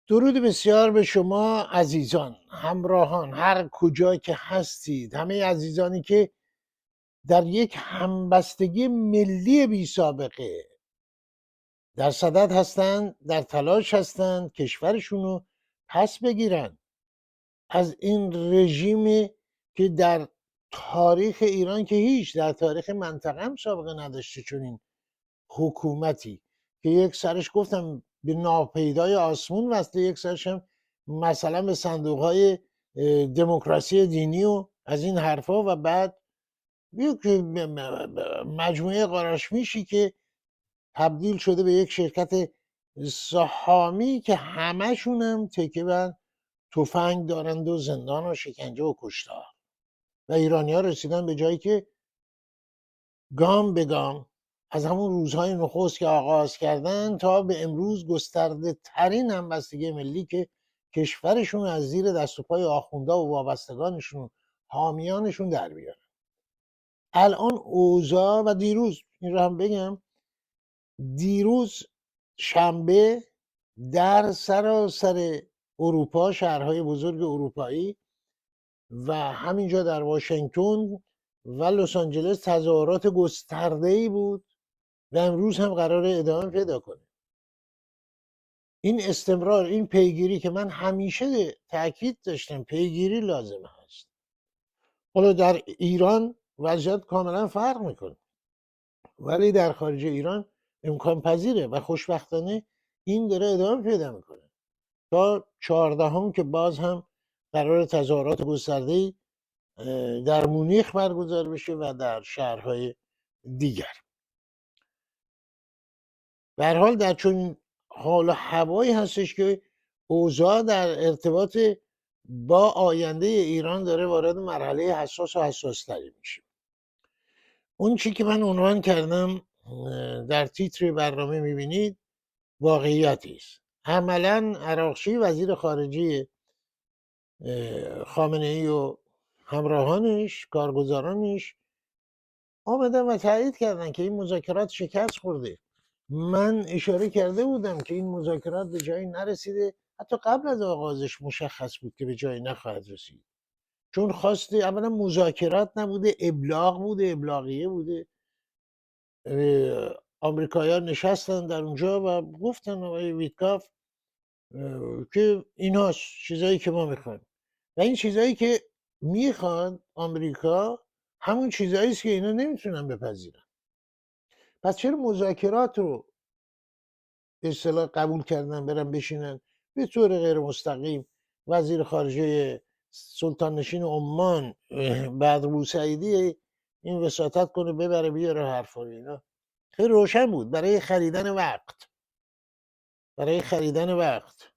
درود بسیار به شما عزیزان، همراهان، هر کجا که هستید، همه عزیزانی که در یک همبستگی ملی بی سابقه در صدد هستند، در تلاش هستند کشورشون رو پس بگیرن از این رژیمی که در تاریخ ایران که هیچ، در تاریخ منطقه هم سابقه نداشته. چون این حکومتی که یک سرش گفتم به ناپیدای آسمون وصله، یک سرش هم مثلا به صندوق های دموکراسی دینی و از این حرفا، و بعد یک مجموعه قاراشمیشی که تبدیل شده به یک شرکت سهامی که همشون هم تکیه بر تفنگ دارند و زندان و شکنجه و کشتار. و ایرانی ها رسیدن به جایی که گام به گام از همون روزهای نخست که آغاز کردن تا به امروز گسترده ترین همبستگی ملی که کشورشون از زیر دست و پای آخونده و وابستگانشون و حامیانشون در بیارن. الان اوضاع و دیروز این رو هم بگم، دیروز شنبه در سراسر اروپا، شهرهای بزرگ اروپایی و همینجا در واشنگتن و لس آنجلس تظاهرات گسترده‌ای بود و امروز هم قرار ادامه پیدا کنه. این استمرار، این پیگیری که من همیشه تاکید داشتم پیگیری لازم هست. حالا در ایران وضعیت کاملا فرق میکنه، ولی در خارج ایران امکان پذیره و خوشبختانه این داره ادامه پیدا میکنه تا 14 که باز هم قرار تظاهرات گسترده‌ای در مونیخ برگزار بشه و در شهرهای دیگر. به هر حال در چون حال و هوایی هستش که اوضاع در ارتباط با آینده ایران داره وارد مرحله حساس و حساستری میشه. اون چی که من عنوان کردم در تیتر برنامه میبینید واقعیتی است. عملا عراقچی وزیر خارجه خامنه ای و همراهانش، کارگزارانش آمدن و تایید کردن که این مذاکرات شکست خورده. من اشاره کرده بودم که این مذاکرات به جایی نرسیده، حتی قبل از آغازش مشخص بود که به جایی نخواهد رسید، چون خواسته اولا مذاکرات نبوده، ابلاغ بوده، ابلاغیه بوده. آمریکایی‌ها نشستن در اونجا و گفتن آقای ویتکاف که ایناست چیزایی که ما میخوایم، و این چیزایی که میخواد آمریکا همون چیزایی است که اینا نمیتونن بپذیرن. پس چرا مذاکرات رو به اصطلاح قبول کردن برن بشینن به طور غیر مستقیم وزیر خارجه سلطان نشین عمان بعد بوسعیدی این وساطت کنه ببره بیاره حرفا اینا؟ خیلی روشن بود برای خریدن وقت، برای خریدن وقت،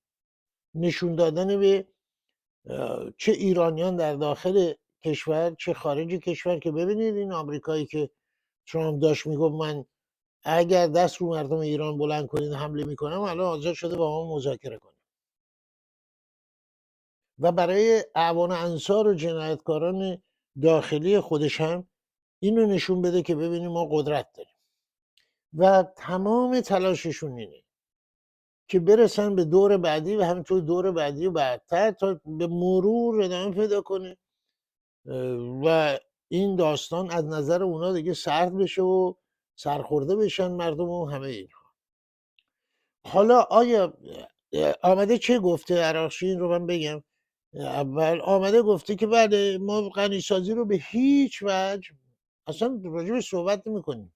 نشون دادن به چه ایرانیان در داخل کشور چه خارج کشور که ببینید این آمریکایی که ترامپ داشت میگفت من اگر دست رو مردم ایران بلند کنید حمله میکنم، الان حاضر شده با ما مذاکره کنه. و برای اعوان انصار و جنایتکاران داخلی خودش هم اینو نشون بده که ببینیم ما قدرت داریم. و تمام تلاششون اینه که برسن به دور بعدی و همینطور دور بعدی و بعدتر تا به مرور ادامه پیدا کنه و این داستان از نظر اونا دیگه سرد بشه و سرخورده بشن مردم و همه اینها. حالا آیا آمده چه گفته عراقچی؟ این رو من بگم. اول آمده گفته که بله ما غنیسازی رو به هیچ وجه اصلا راجبش صحبت نمی کنیم.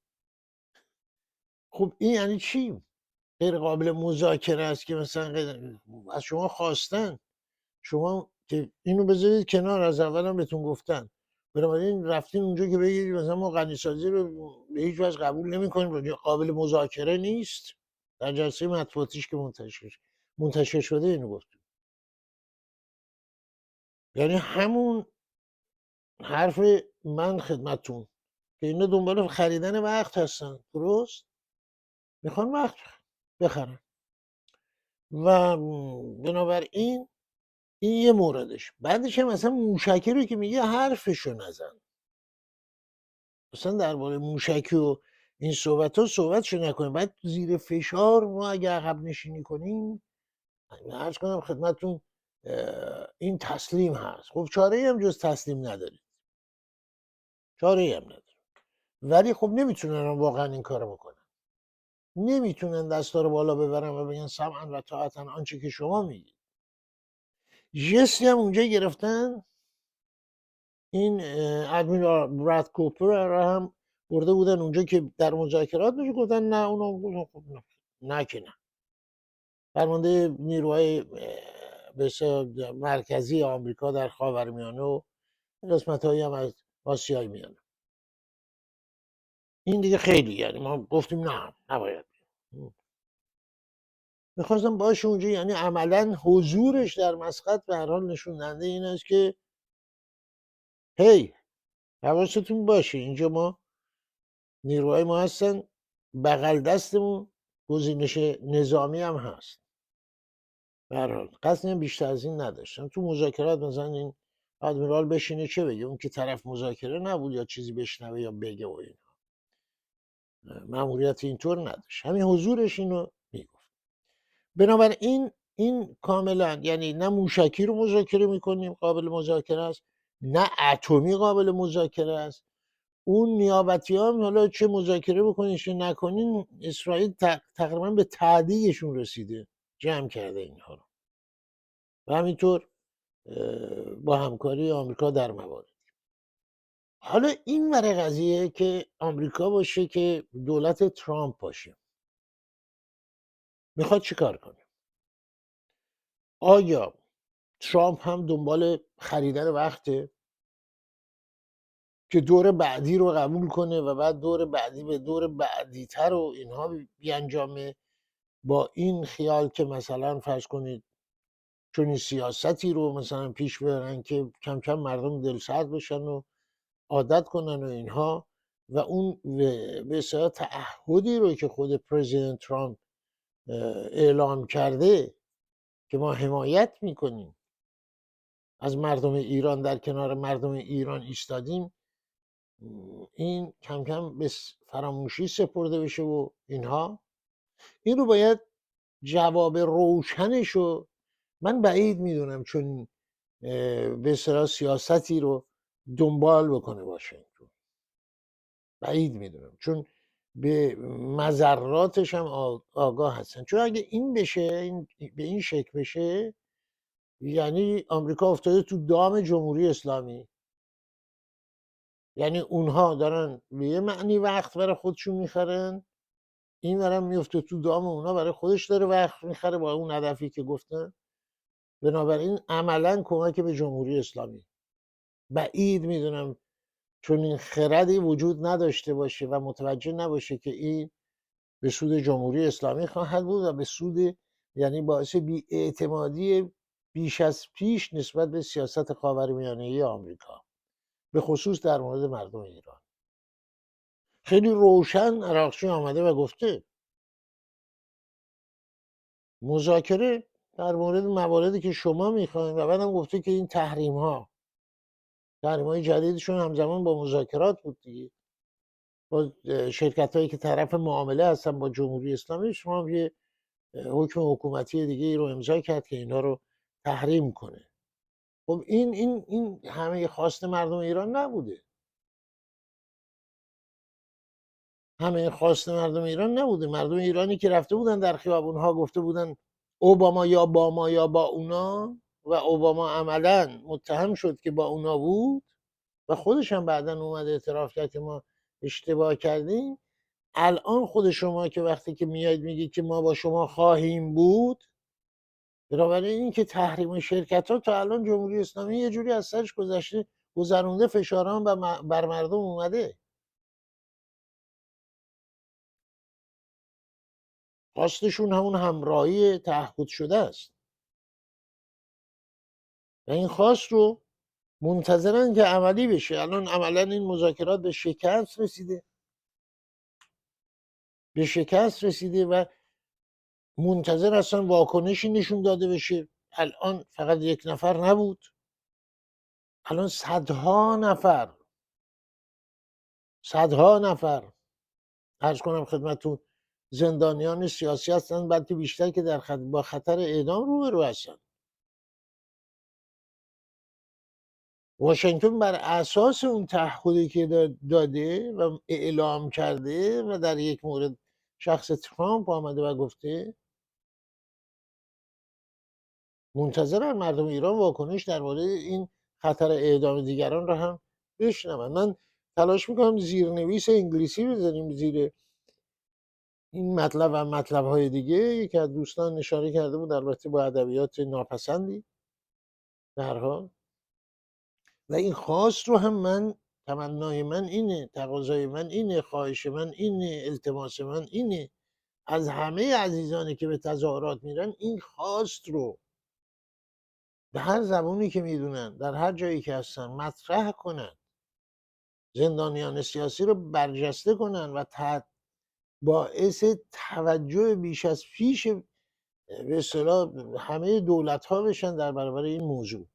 خب این یعنی چی؟ غیر قابل مذاکره است که مثلا از شما خواستن شما که اینو بذارید کنار، از اول هم بهتون گفتن، بنابراین رفتین اونجا که بگید مثلا ما غنیسازی رو به هیچ وجه قبول نمی کنیم، قابل مذاکره نیست. در جلسه مطبوعاتیش که منتشر شده اینو گفت. یعنی همون حرف من خدمتون که اینا دنبال خریدن وقت هستن، درست؟ میخوان وقت بخرن و بنابراین این یه موردش. بعدش هم مثلا موشکی رو که میگه حرفشو نزن، مثلا درباره موشکی و این صحبت ها صحبتشو نکنیم. بعد زیر فشار ما اگه عقب نشینی کنیم عرض کنم خدمتتون این تسلیم هست. خب چاره هم جز تسلیم ندارید، چاره هم ندارید. ولی خب نمیتونن واقعا این کارو بکنن، نمیتونن دستا رو بالا ببرن و بگن سمعا و طاعتا آنچه که شما میگید. جستی هم اونجا گرفتن، این ادمیرال براد کوپر را هم برده بودن اونجا که در مذاکرات بشه، گفتن نه اونو خب نه که نه. فرمانده نیروهای مرکزی آمریکا در خاورمیانه و قسمت‌هایی هم از آسیای میانه، این دیگه خیلی، یعنی ما گفتیم نه نباید. میخواستم باشه اونجا، یعنی عملا حضورش در مسقط به هر حال نشون دهنده این است که هی حواستون باشه اینجا ما نیروهای ما هستن، بغل دستمون گزینش نظامی هم هست. به هر حال قصدی هم بیشتر از این نداشتن. تو مذاکرات مثلا این آدمیرال بشینه چه بگه، اون که طرف مذاکره نبود یا چیزی بشنوه یا بگه و این مأموریت اینطور نداشت، همین حضورش اینو میگفت. بنابراین این کاملا، یعنی نه موشکی رو مذاکره میکنیم قابل مذاکره است، نه اتمی قابل مذاکره است. اون نیابتی هم حالا چه مذاکره بکنین چه نکنین، اسرائیل تقریبا به تعدیقشون رسیده، جمع کرده اینها رو و همینطور با همکاری آمریکا در موارد. حالا این ور قضیه که آمریکا باشه که دولت ترامپ باشه، میخواد چیکار کنه؟ آیا ترامپ هم دنبال خریدن وقته که دور بعدی رو قبول کنه و بعد دور بعدی به دور بعدی تر و اینها بیانجامه، با این خیال که مثلا فرض کنید چون این سیاستی رو مثلا پیش ببرن که کم کم مردم دلسرد بشن و عادت کنن و اینها، و اون به اصطلاح تعهدی رو که خود پرزیدنت ترامپ اعلام کرده که ما حمایت میکنیم از مردم ایران، در کنار مردم ایران ایستادیم، این کم کم به فراموشی سپرده بشه و اینها. این رو باید جواب روشنشو، من بعید میدونم چون به اصطلاح سیاستی رو دنبال بکنه باشه، بعید میدونم، چون به مذراتش هم آگاه هستن. چون اگه این بشه، این به این شکل بشه، یعنی آمریکا افتاده تو دام جمهوری اسلامی، یعنی اونها دارن به یه معنی وقت برای خودشون میخرن، این دارن میفته تو دام اونا برای خودش داره وقت میخره با اون هدفی که گفتن. بنابراین عملا کمک به جمهوری اسلامی. بعید میدونم چون این خردی وجود نداشته باشه و متوجه نباشه که این به سود جمهوری اسلامی خواهد بود و به سود، یعنی باعث بی‌اعتمادی بیش از پیش نسبت به سیاست خاورمیانه‌ای آمریکا، به خصوص در مورد مردم ایران. خیلی روشن عراقچی آمده و گفته مذاکره در مورد مواردی که شما میخواین، و بعدم گفته که این تحریم های جدیدشون همزمان با مذاکرات بود دیگه، با شرکت هایی که طرف معامله هستن با جمهوری اسلامی. شما هم یه حکم حکومتی دیگه ای رو امضا کرد که اینا رو تحریم کنه. خب این همه خواست مردم ایران نبوده، همه خواست مردم ایران نبوده. مردم ایرانی که رفته بودن در خیابونها گفته بودن اوباما یا با ما یا با اونا، و اوباما عملا متهم شد که با اونا بود و خودش هم بعدا اومد اعتراف کرد که ما اشتباه کردیم. الان خود شما که وقتی که میاید میگید که ما با شما خواهیم بود، بنابراین این که تحریم شرکت ها تا الان جمهوری اسلامی یه جوری از سرش گذشته، گذرونده، فشاران بر مردم اومده. خواستشون همون همراهی تعهد شده است و این خواست رو منتظرن که عملی بشه. الان عملا این مذاکرات به شکست رسیده، به شکست رسیده و منتظر هستن واکنشی نشون داده بشه. الان فقط یک نفر نبود، الان صدها نفر عرض کنم خدمتون زندانیان سیاسی هستن، بلکه بیشتر که با خطر اعدام روبرو هستن. واشنگتن بر اساس اون تعهدی که داده و اعلام کرده و در یک مورد شخص ترامپ آمده و گفته، منتظرن مردم ایران واکنش درباره این خطر اعدام دیگران رو هم بشنون. من تلاش میکنم زیرنویس انگلیسی بزنیم زیر این مطلب و مطلب‌های دیگه. یکی از دوستان اشاره کرده بود، البته با ادبیات ناپسندی به هر حال، و این خواست رو هم من، تمنای من اینه، تقاضای من اینه، خواهش من اینه، التماس من اینه از همه عزیزانی که به تظاهرات میرن، این خواست رو به هر زبونی که میدونن در هر جایی که هستن مطرح کنن، زندانیان سیاسی رو برجسته کنن و باعث توجه بیش از پیش به اصطلاح همه دولت ها بشن در برابر این موضوع،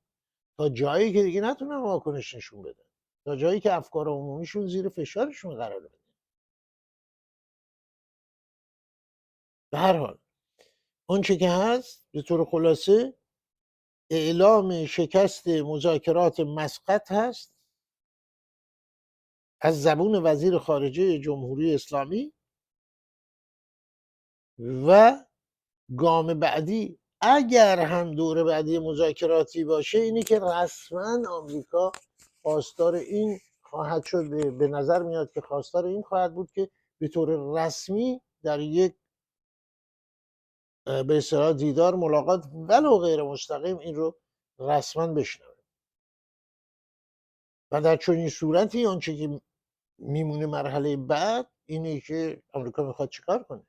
تا جایی که دیگه نتونن واکنش نشون بدن، تا جایی که افکار عمومیشون زیر فشارشون قرار بده. به هر حال آنچه که هست به طور خلاصه اعلام شکست مذاکرات مسقط هست از زبون وزیر خارجه جمهوری اسلامی، و گام بعدی اگر هم دور بعدی مذاکراتی باشه اینی که رسما آمریکا خواستار این خواهد شد، به نظر میاد که خواستار این خواهد بود که به طور رسمی در یک به اصطلاح دیدار، ملاقات ولو غیر مستقیم این رو رسما بشنوه. و در چنین صورتی آنچه که میمونه مرحله بعد اینه که آمریکا میخواد چیکار کنه.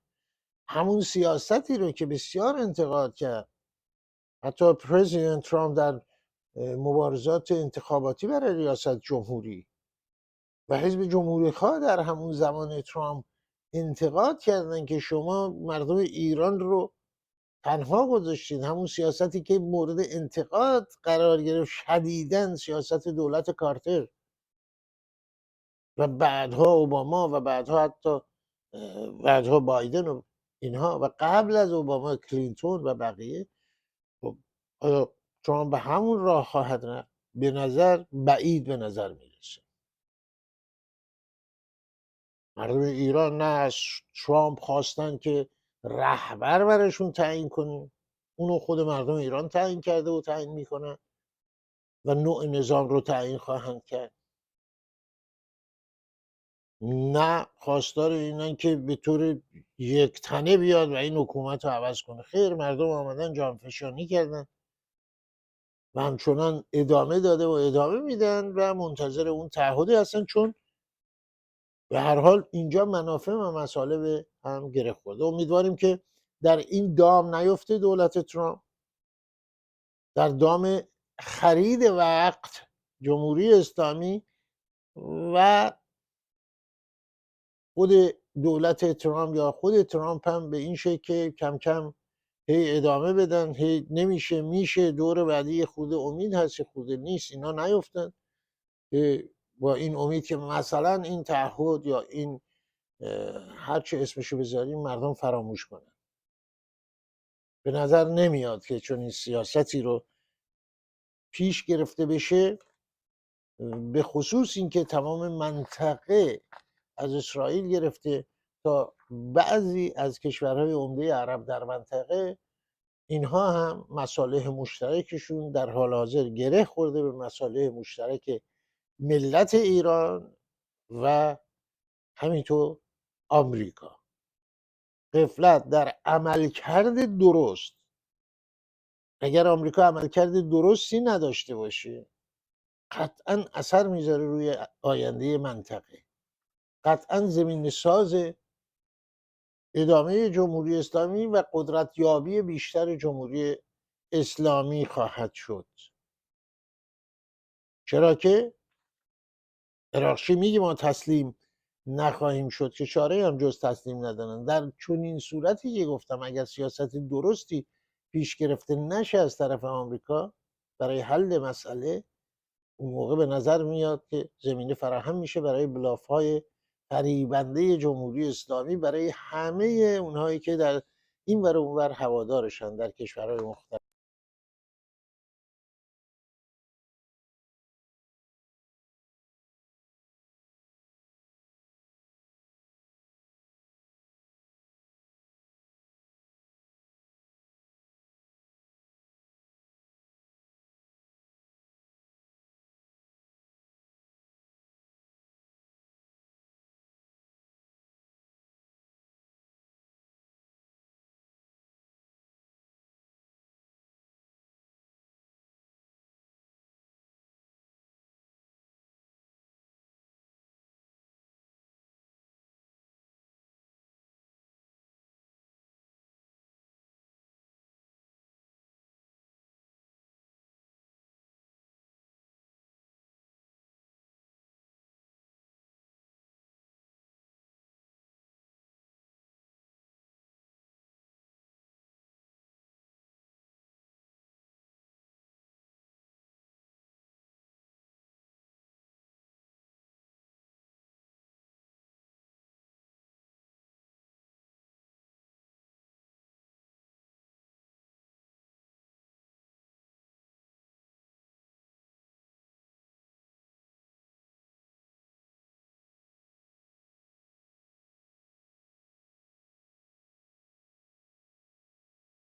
همون سیاستی رو که بسیار انتقاد کرد حتی پرزیدنت ترامپ در مبارزات انتخاباتی برای ریاست جمهوری، و حزب جمهوری خواه در همون زمان ترامپ انتقاد کردن که شما مردم ایران رو تنها گذاشتید. همون سیاستی که مورد انتقاد قرار گرفت شدیداً، سیاست دولت کارتر و بعدها اوباما و بعدها حتی بعدها بایدن و اینها، و قبل از اوباما کلینتون و بقیه. خب آیا ترامپ به همون راه خواهد رفت؟ به نظر بعید به نظر میرسه. مردم ایران نه از ترامپ خواستن که رهبر برشون تعیین کنه، اونو خود مردم ایران تعیین کرده و تعیین میکنن و نوع نظام رو تعیین خواهند کرد. نه خواستار اینن که به طور یک تنه بیاد و این حکومت رو عوض کنه. خیر، مردم آمدن جانفشانی کردن و همچنان ادامه داده و ادامه میدن و منتظر اون تعهدی هستن، چون به هر حال اینجا منافع و مصالح هم گره خورده. امیدواریم که در این دام نیفته دولت ترامپ، در دام خرید وقت جمهوری اسلامی و خود دولت ترامپ یا خود ترامپ هم به این شکل که کم کم هی ادامه بدن، هی نمیشه میشه، دور بعدی خود امید هست خود نیست، اینا نیفتن با این امید که مثلا این تعهد یا این هر چه اسمشو بذاریم مردم فراموش کنن. به نظر نمیاد که چون این سیاستی رو پیش گرفته بشه، به خصوص اینکه تمام منطقه از اسرائیل گرفته تا بعضی از کشورهای عمده عرب در منطقه، اینها هم مصالح مشترکشون در حال حاضر گره خورده به مصالح مشترک ملت ایران و همینطور آمریکا. غفلت در عملکرد درست، اگر آمریکا عملکرد درستی نداشته باشه قطعا اثر میذاره روی آینده منطقه، قطعا زمین ساز ادامه جمهوری اسلامی و قدرتیابی بیشتر جمهوری اسلامی خواهد شد. چرا که عراقچی میگه ما تسلیم نخواهیم شد، که چاره هم جز تسلیم ندارن. در چنین صورتی که گفتم اگر سیاست درستی پیش گرفته نشه از طرف آمریکا برای حل مسئله، اون موقع به نظر میاد که زمینه فراهم میشه برای بلاف‌های فریبنده جمهوری اسلامی برای همه اونهایی که در این ور و اون ور هوادارشن در کشورهای مختلف.